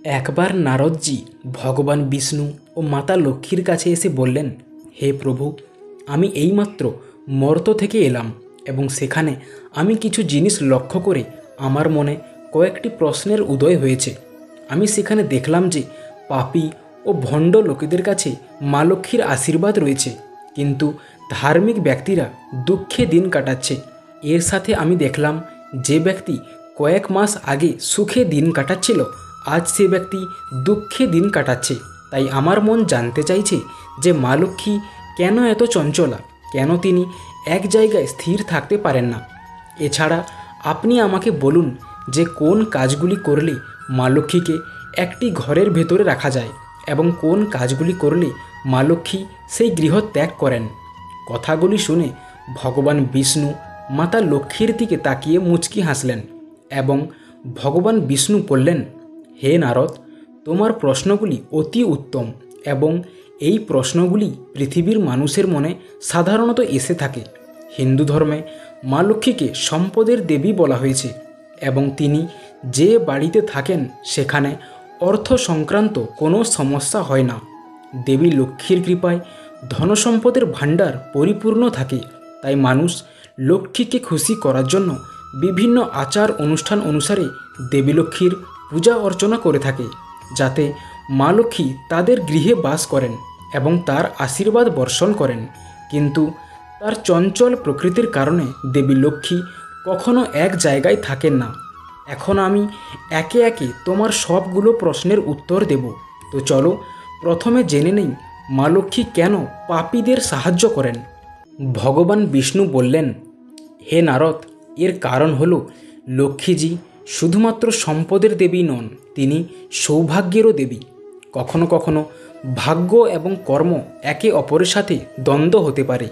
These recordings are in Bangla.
একবার নারদজি ভগবান বিষ্ণু ও মাতা লক্ষ্মীর কাছে এসে বললেন, হে প্রভু, আমি এইমাত্র মর্ত থেকে এলাম এবং সেখানে আমি কিছু জিনিস লক্ষ্য করে আমার মনে কয়েকটি প্রশ্নের উদয় হয়েছে। আমি সেখানে দেখলাম যে পাপী ও ভণ্ড লোকেদের কাছে মা লক্ষ্মীর আশীর্বাদ রয়েছে, কিন্তু ধার্মিক ব্যক্তিরা দুঃখে দিন কাটাচ্ছে। এর সাথে আমি দেখলাম যে ব্যক্তি কয়েক মাস আগে সুখে দিন কাটাচ্ছিল, আজ সে ব্যক্তি দুঃখে দিন কাটাচ্ছে। তাই আমার মন জানতে চাইছে যে মা লক্ষ্মী কেন এত চঞ্চলা, কেন তিনি এক জায়গায় স্থির থাকতে পারেন না। এছাড়া আপনি আমাকে বলুন যে কোন কাজগুলি করলে মা লক্ষ্মীকে একটি ঘরের ভেতরে রাখা যায় এবং কোন কাজগুলি করলে মা লক্ষ্মী সেই গৃহ ত্যাগ করেন। কথাগুলি শুনে ভগবান বিষ্ণু মাতা লক্ষ্মীর দিকে তাকিয়ে মুচকি হাসলেন এবং ভগবান বিষ্ণু বললেন, হে নারদ, তোমার প্রশ্নগুলি অতি উত্তম এবং এই প্রশ্নগুলি পৃথিবীর মানুষের মনে সাধারণত এসে থাকে। হিন্দু ধর্মে মা লক্ষ্মীকে সম্পদের দেবী বলা হয়েছে এবং তিনি যে বাড়িতে থাকেন সেখানে অর্থ সংক্রান্ত কোনো সমস্যা হয় না। দেবী লক্ষ্মীর কৃপায় ধনসম্পদের ভাণ্ডার পরিপূর্ণ থাকে। তাই মানুষ লক্ষ্মীকে খুশি করার জন্য বিভিন্ন আচার অনুষ্ঠান অনুসারে দেবী লক্ষ্মীর পূজা অর্চনা করে থাকে, যাতে মা লক্ষ্মী তাদের গৃহে বাস করেন এবং তার আশীর্বাদ বর্ষণ করেন। কিন্তু তার চঞ্চল প্রকৃতির কারণে দেবী লক্ষ্মী কখনো এক জায়গায় থাকেন না। এখন আমি একে একে তোমার সবগুলো প্রশ্নের উত্তর দেব। তো চলো প্রথমে জেনে নেই মা লক্ষ্মী কেন পাপীদের সাহায্য করেন। ভগবান বিষ্ণু বললেন, হে নারদ, এর কারণ হল লক্ষ্মীজি শুধুমাত্র সম্পদের দেবী নন, তিনি সৌভাগ্যেরও দেবী। কখনো কখনো ভাগ্য এবং কর্ম একে অপরের সাথে দ্বন্দ্ব হতে পারে,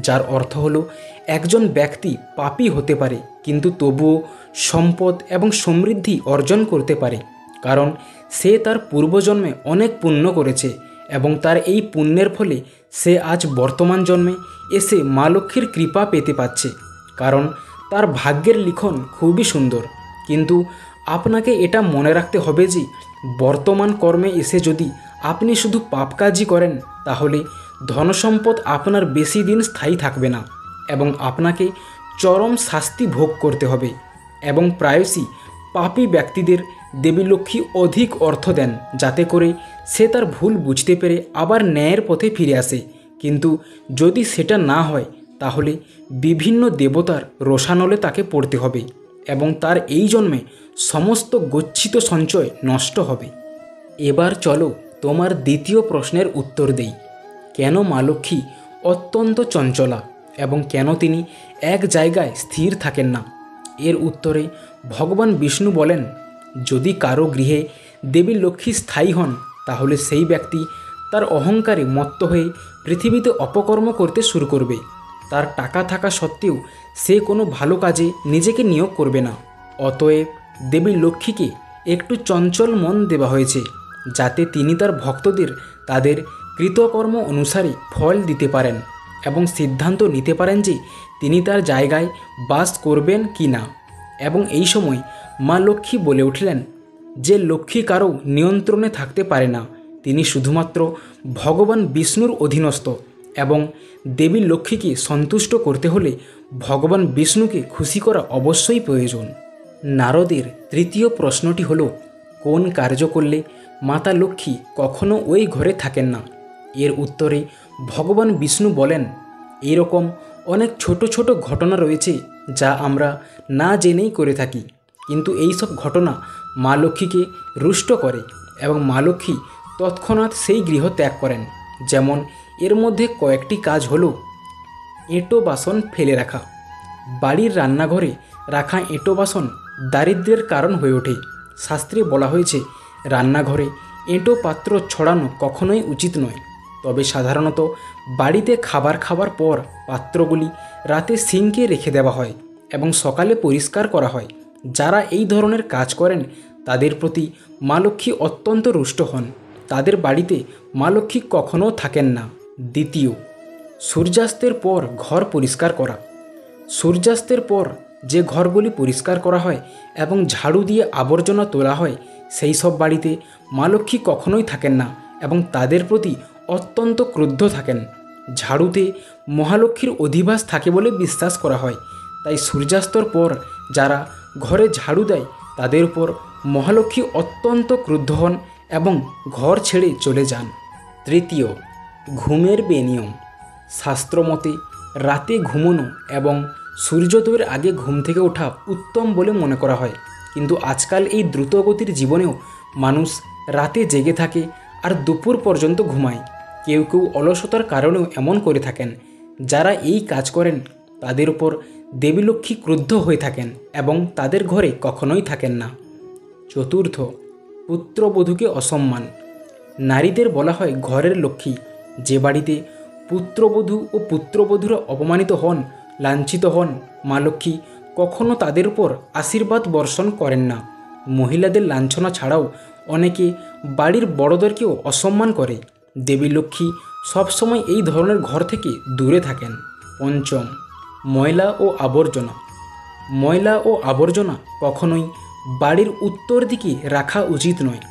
যার অর্থ হলো একজন ব্যক্তি পাপী হতে পারে কিন্তু তবুও সম্পদ এবং সমৃদ্ধি অর্জন করতে পারে, কারণ সে তার পূর্বজন্মে অনেক পুণ্য করেছে এবং তার এই পুণ্যের ফলে সে আজ বর্তমান জন্মে এসে মা লক্ষ্মীর কৃপা পেতে পাচ্ছে, কারণ তার ভাগ্যের লিখন খুবই সুন্দর। কিন্তু আপনাকে এটা মনে রাখতে হবে যে বর্তমান কর্মে এসে যদি আপনি শুধু পাপ কাজই করেন, তাহলে ধনসম্পদ আপনার বেশি দিন স্থায়ী থাকবে না এবং আপনাকে চরম শাস্তি ভোগ করতে হবে। এবং প্রায়শই পাপী ব্যক্তিদের দেবী লক্ষ্মী অধিক অর্থ দেন, যাতে করে সে তার ভুল বুঝতে পেরে আবার ন্যায়ের পথে ফিরে আসে। কিন্তু যদি সেটা না হয়, তাহলে বিভিন্ন দেবতার রোষানলে তাকে পড়তে হবে এবং তার এই জন্মে সমস্ত গচ্ছিত সঞ্চয় নষ্ট হবে। এবার চলো তোমার দ্বিতীয় প্রশ্নের উত্তর দেই, কেন মা লক্ষ্মী অত্যন্ত চঞ্চলা এবং কেন তিনি এক জায়গায় স্থির থাকেন না। এর উত্তরে ভগবান বিষ্ণু বলেন, যদি কারো গৃহে দেবী লক্ষ্মী স্থায়ী হন, তাহলে সেই ব্যক্তি তার অহংকারে মত্ত হয়ে পৃথিবীতে অপকর্ম করতে শুরু করবে। তার টাকা থাকা সত্ত্বেও সে কোনো ভালো কাজে নিজেকে নিয়োগ করবে না। অতএব দেবী লক্ষ্মীকে একটু চঞ্চল মন দেওয়া হয়েছে, যাতে তিনি তার ভক্তদের তাদের কৃতকর্ম অনুসারে ফল দিতে পারেন এবং সিদ্ধান্ত নিতে পারেন যে তিনি তার জায়গায় বাস করবেন কি না। এবং এই সময় মা লক্ষ্মী বলে উঠলেন যে লক্ষ্মী কারও নিয়ন্ত্রণে থাকতে পারে না, তিনি শুধুমাত্র ভগবান বিষ্ণুর অধীনস্থ এবং দেবী লক্ষ্মীকে সন্তুষ্ট করতে হলে ভগবান বিষ্ণুকে খুশি করা অবশ্যই প্রয়োজন। নারদের তৃতীয় প্রশ্নটি হল, কোন কার্য করলে মাতা লক্ষ্মী কখনো ওই ঘরে থাকেন না। এর উত্তরে ভগবান বিষ্ণু বলেন, এরকম অনেক ছোট ছোট ঘটনা রয়েছে যা আমরা না জেনেই করে থাকি, কিন্তু এই সব ঘটনা মা লক্ষ্মীকে রুষ্ট করে এবং মা লক্ষ্মী তৎক্ষণাৎ সেই গৃহ ত্যাগ করেন। যেমন এর মধ্যে কয়েকটি কাজ হলো, এঁটো বাসন ফেলে রাখা। বাড়ির রান্নাঘরে রাখা এঁটো বাসন দারিদ্র্যের কারণ হয়ে ওঠে। শাস্ত্রে বলা হয়েছে রান্নাঘরে এঁটো পাত্র ছড়ানো কখনোই উচিত নয়। তবে সাধারণত বাড়িতে খাবার খাবার পর পাত্রগুলি রাতে সিঙ্কে রেখে দেওয়া হয় এবং সকালে পরিষ্কার করা হয়। যারা এই ধরনের কাজ করেন তাদের প্রতি মা লক্ষ্মী অত্যন্ত রুষ্ট হন। তাদের বাড়িতে মা লক্ষ্মী কখনও থাকেন না। দ্বিতীয়, সূর্যাস্তের পর ঘর পরিষ্কার করা। সূর্যাস্তের পর যে ঘরগুলি পরিষ্কার করা হয় এবং ঝাড়ু দিয়ে আবর্জনা তোলা হয় সেই সব বাড়িতে মা লক্ষ্মী কখনোই থাকেন না এবং তাদের প্রতি অত্যন্ত ক্রুদ্ধ থাকেন। ঝাড়ুতে মহালক্ষ্মীর অধিবাস থাকে বলে বিশ্বাস করা হয়, তাই সূর্যাস্তর পর যারা ঘরে ঝাড়ু দেয় তাদের উপর মহালক্ষ্মী অত্যন্ত ক্রুদ্ধ হন এবং ঘর ছেড়ে চলে যান। তৃতীয়, ঘুমের বেনিয়ম। শাস্ত্রমতে রাতে ঘুমোনো এবং সূর্যোদয়ের আগে ঘুম থেকে ওঠা উত্তম বলে মনে করা হয়, কিন্তু আজকাল এই দ্রুতগতির জীবনেও মানুষ রাতে জেগে থাকে আর দুপুর পর্যন্ত ঘুমায়। কেউ কেউ অলসতার কারণেও এমন করে থাকেন। যারা এই কাজ করেন তাদের উপর দেবী লক্ষ্মী ক্রুদ্ধ হয়ে থাকেন এবং তাদের ঘরে কখনোই থাকেন না। চতুর্থ, পুত্রবধূকে অসম্মান। নারীদের বলা হয় ঘরের লক্ষ্মী। যে বাড়িতে পুত্রবধূ ও পুত্রবধূরা অপমানিত হন, লাঞ্ছিত হন, মা লক্ষ্মী কখনো তাদের উপর আশীর্বাদ বর্ষণ করেন না। মহিলাদের লাঞ্ছনা ছাড়াও অনেকে বাড়ির বড়দেরকেও অসম্মান করে। দেবী লক্ষ্মী সবসময় এই ধরনের ঘর থেকে দূরে থাকেন। পঞ্চম, ময়লা ও আবর্জনা। ময়লা ও আবর্জনা কখনোই বাড়ির উত্তর দিকে রাখা উচিত নয়।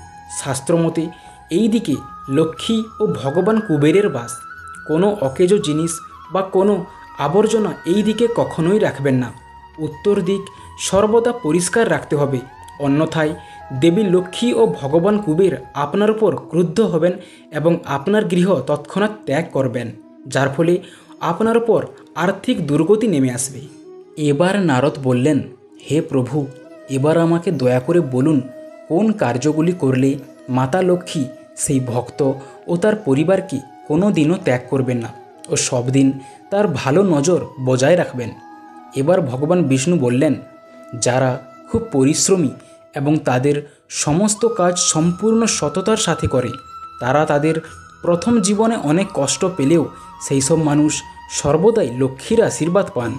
শাস্ত্রমতে এই দিকে লক্ষ্মী ও ভগবান কুবেরের বাস। কোনো অকেজো জিনিস বা কোনো আবর্জনা এই দিকে কখনোই রাখবেন না। উত্তর দিক সর্বদা পরিষ্কার রাখতে হবে, অন্যথায় দেবী লক্ষ্মী ও ভগবান কুবের আপনার উপর ক্রুদ্ধ হবেন এবং আপনার গৃহ তৎক্ষণাৎ ত্যাগ করবেন, যার ফলে আপনার উপর আর্থিক দুর্গতি নেমে আসবে। এবার নারদ বললেন, হে প্রভু, এবার আমাকে দয়া করে বলুন কোন কার্যগুলি করলে মাতা লক্ষ্মী সেই ভক্ত ও তার পরিবারকে কোনো দিনও ত্যাগ করবেন না ও সব দিন তার ভালো নজর বজায় রাখবেন। এবার ভগবান বিষ্ণু বললেন, যারা খুব পরিশ্রমী এবং তাদের সমস্ত কাজ সম্পূর্ণ সততার সাথে করে, তারা তাদের প্রথম জীবনে অনেক কষ্ট পেলেও সেই সব মানুষ সর্বদাই লক্ষ্মীর আশীর্বাদ পান।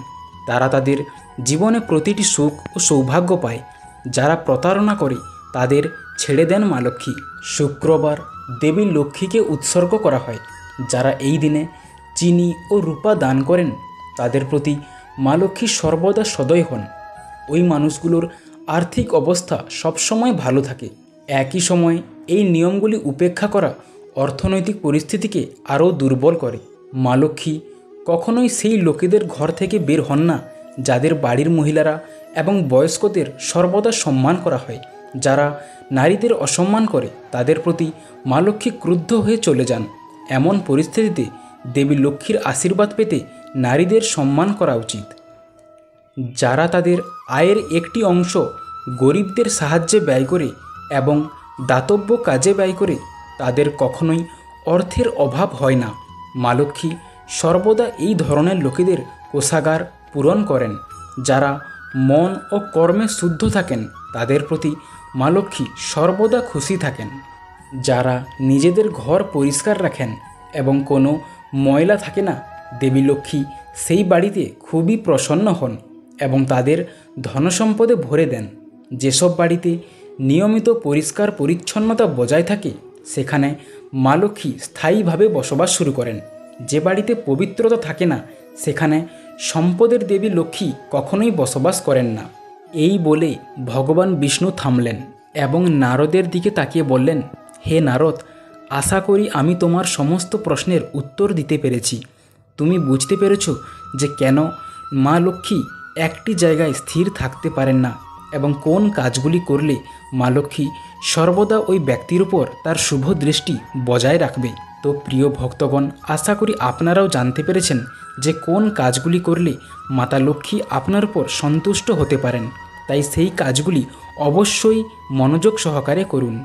তারা তাদের জীবনে প্রতিটি সুখ ও সৌভাগ্য পায়। যারা প্রতারণা করে তাদের ছেড়ে দেন মা লক্ষ্মী। শুক্রবার দেবী লক্ষ্মীকে উৎসর্গ করা হয়। যারা এই দিনে চিনি ও রূপা দান করেন তাদের প্রতি মা লক্ষ্মী সর্বদা সদয় হন। ওই মানুষগুলোর আর্থিক অবস্থা সবসময় ভালো থাকে। একই সময় এই নিয়মগুলি উপেক্ষা করা অর্থনৈতিক পরিস্থিতিকে আরও দুর্বল করে। মা লক্ষ্মী কখনোই সেই লোকেদের ঘর থেকে বের হন না যাদের বাড়ির মহিলারা এবং বয়স্কদের সর্বদা সম্মান করা হয়। যারা নারীদের অসম্মান করে তাদের প্রতি মা লক্ষ্মী ক্রুদ্ধ হয়ে চলে যান। এমন পরিস্থিতিতে দেবী লক্ষ্মীর আশীর্বাদ পেতে নারীদের সম্মান করা উচিত। যারা তাদের আয়ের একটি অংশ গরিবদের সাহায্যে ব্যয় করে এবং দাতব্য কাজে ব্যয় করে তাদের কখনোই অর্থের অভাব হয় না। মা লক্ষ্মী সর্বদা এই ধরনের লোকেদের কোষাগার পূরণ করেন। যারা মন ও কর্মে শুদ্ধ থাকেন তাদের প্রতি মা লক্ষ্মী সর্বদা খুশি থাকেন। যারা নিজেদের ঘর পরিষ্কার রাখেন এবং কোনো ময়লা থাকে না, দেবী লক্ষ্মী সেই বাড়িতে খুবই প্রসন্ন হন এবং তাদের ধনসম্পদে ভরে দেন। যেসব বাড়িতে নিয়মিত পরিষ্কার পরিচ্ছন্নতা বজায় থাকে সেখানে মা লক্ষ্মী স্থায়ীভাবে বসবাস শুরু করেন। যে বাড়িতে পবিত্রতা থাকে না সেখানে সম্পদের দেবী লক্ষ্মী কখনোই বসবাস করেন না। এই বলে ভগবান বিষ্ণু থামলেন এবং নারদের দিকে তাকিয়ে বললেন, হে নারদ, আশা করি আমি তোমার সমস্ত প্রশ্নের উত্তর দিতে পেরেছি। তুমি বুঝতে পেরেছ যে কেন মা লক্ষ্মী একটি জায়গায় স্থির থাকতে পারেন না এবং কোন কাজগুলি করলে মা লক্ষ্মী সর্বদা ওই ব্যক্তির উপর তার শুভ দৃষ্টি বজায় রাখবে। তো প্রিয় ভক্তগণ, আশা করি আপনারাও জানতে পেরেছেন যে কোন কাজগুলি করলে মাতা লক্ষ্মী আপনার উপর সন্তুষ্ট হতে পারেন। তাই সেই কাজগুলি অবশ্যই মনোযোগ সহকারে করুন।